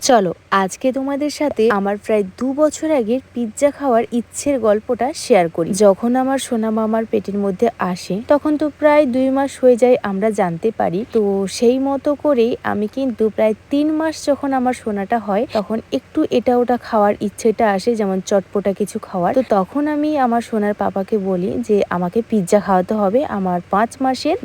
চলো আজকে তোমাদের সাথে আমার প্রায় 2 বছর আগের পিৎজা খাওয়ার ইচ্ছের গল্পটা শেয়ার করি। যখন আমার সোনা মামার পেটের মধ্যে আসে তখন তো প্রায় 2 মাস হয়ে যায় আমরা জানতে পারি। তো সেই মতো করেই আমি কিন্তু প্রায় 3 মাস যখন আমার সোনাটা হয় তখন একটু এটা ওটা খাওয়ার ইচ্ছেটা আসে, যেমন চটপটা কিছু খাওয়ার। তো তখন আমি আমার সোনার পাপাকে বলি যে আমাকে পিৎজা খাওয়াতে হবে। আমার 5 মাসের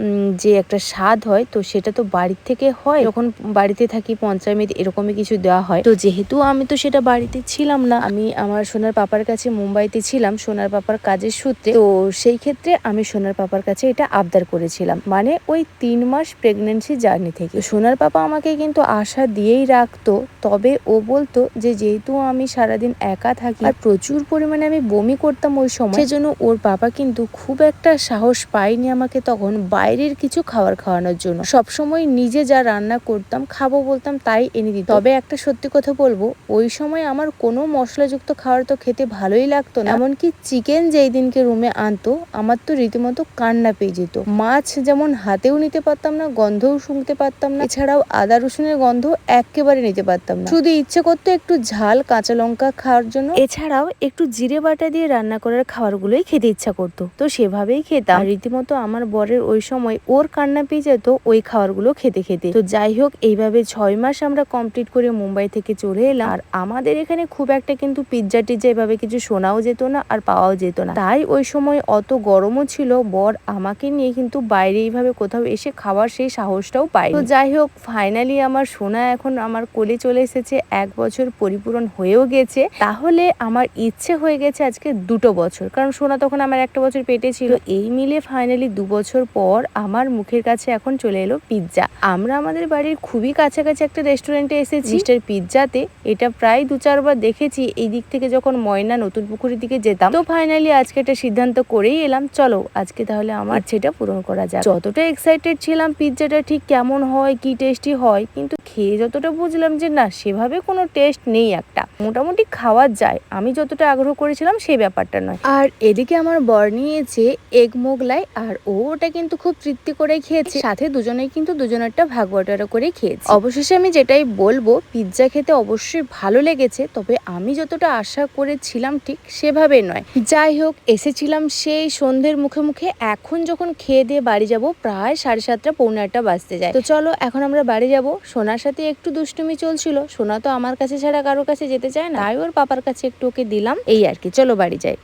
যে একটা স্বাদ হয় তো সেটা তো বাড়ির থেকে হয়, যখন বাড়িতে থাকি পঞ্চায়েত এরকমই কিছু দেওয়া হয়। তো যেহেতু আমি তো সেটা বাড়িতে ছিলাম না, আমি আমার সোনার পাপার কাছে মুম্বাইতে ছিলাম সোনার পাপার কাজের সূত্রে। তো সেই ক্ষেত্রে আমি সোনার পাপার কাছে এটা আবদার করেছিলাম, মানে ওই 3 মাস প্রেগনেন্সি জার্নি থেকে। সোনার পাপা আমাকে কিন্তু আশা দিয়েই রাখতো, তবে ও বলতো যে যেহেতু আমি সারাদিন একা থাকি আর প্রচুর পরিমাণে আমি বমি করতাম ওই সময়, সেজন্য ওর পাপা কিন্তু খুব একটা সাহস পায়নি আমাকে তখন বাইরের কিছু খাওয়ানোর জন্য। সবসময় নিজে যা রান্না করতাম খাবো বলতাম তাই এনে দিত। তবে একটা সত্যি কথা বলবো, ওই সময় আমার কোনো মশলাযুক্ত খাবার তো খেতে ভালোই লাগতো না। এমনকি চিকেন যেই দিনকে রুমে আনতো আমার তো রীতিমতো কান্না পেয়ে যেত। মাছ যেমন হাতেও নিতে পারতাম না, গন্ধও শুনতে পারতাম না, এছাড়াও আদা রসুনের গন্ধ একেবারে নিতে পারতাম না। শুধু ইচ্ছে করতো একটু ঝাল কাঁচা লঙ্কা খাওয়ার জন্য, এছাড়াও একটু জিরে বাটা দিয়ে রান্না করার খাবারগুলোই খেতে ইচ্ছা করতো। তো সেভাবেই খেতাম। রীতিমতো আমার বরের ওই সময় ওর কান্না পেয়ে যেত ওই খাবারগুলো খেতে খেতে। তো যাই হোক, এইভাবে 6 মাস আমরা কমপ্লিট করে মুম্বাই থেকে চলে এলাম। আর আমাদের এখানে খুব একটা কিন্তু পিৎজা টিজ্জা এভাবে কিছু শোনাও যেত না আর পাওয়াও যেত না। তাই ওই সময় অত গরমও ছিল, বর আমাকে নিয়ে কিন্তু বাইরে এইভাবে কোথাও এসে খাওয়ার সেই সাহসটাও পাই। তো যাই হোক, ফাইনালি আমার সোনা এখন আমার কোলে চলে এসেছে, 1 বছর পরিপূরণ হয়েও গেছে। তাহলে আমার ইচ্ছে হয়ে গেছে আজকে 2 বছর, কারণ সোনা তখন আমার 1 বছর পেটে ছিল। এই মিলে ফাইনালি 2 বছর পর আমার মুখের কাছে এখন চলে এলো পিৎজা। আমরা আমাদের বাড়ির খুবই কাছাকাছি একটা রেস্টুরেন্টে এসেছি, মিস্টার পিৎজাতে। এটা প্রায় 2-4 বার দেখেছি এই দিক থেকে যখন ময়না নতুন পুকুরের দিকে যেতাম। তো ফাইনালি আজকে একটা সিদ্ধান্ত করেই এলাম, চলো আজকে তাহলে আমার ইচ্ছেটা পূরণ করা যাক। যতটা এক্সাইটেড ছিলাম পিৎজাটা ঠিক কেমন হয়, কি টেস্টি হয়, কিন্তু খেয়ে যতটা বুঝলাম যে না, সেভাবে কোনো টেস্ট নেই। একটা মোটামুটি খাওয়া যায়, আমি যতটা আগ্রহ করেছিলাম সেই ব্যাপারটা নয়। আর এদিকে আমার বর নিয়েছে এগ মোগলাই, আর ওটা কিন্তু খুব তৃপ্তি করে খেয়েছে। সাথে দুজনেই কিন্তু দুজনেরটা ভাগ বাটোয়ারা করে খেয়েছে। অবশেষে আমি যেটাই বলবো, পিৎজা খেতে অবশ্যই ভালো লেগেছে, তবে আমি যতটা আশা করেছিলাম ঠিক সেভাবে নয়। যাই হোক, এসেছিলাম সেই সন্ধ্যের মুখে মুখে। এখন যখন খেয়ে দিয়ে বাড়ি যাব প্রায় 7:30 পৌনে 8টা বাজতে যায়। তো চলো এখন আমরা বাড়ি যাব। সোনার সাথে একটু দুষ্টুমি চলছিল, সোনা তো আমার কাছে ছাড়া কারোর কাছে যেতে চায় না, তাই ওর পাপার কাছে একটু ওকে দিলাম, এই আর কি। চলো বাড়ি যাই।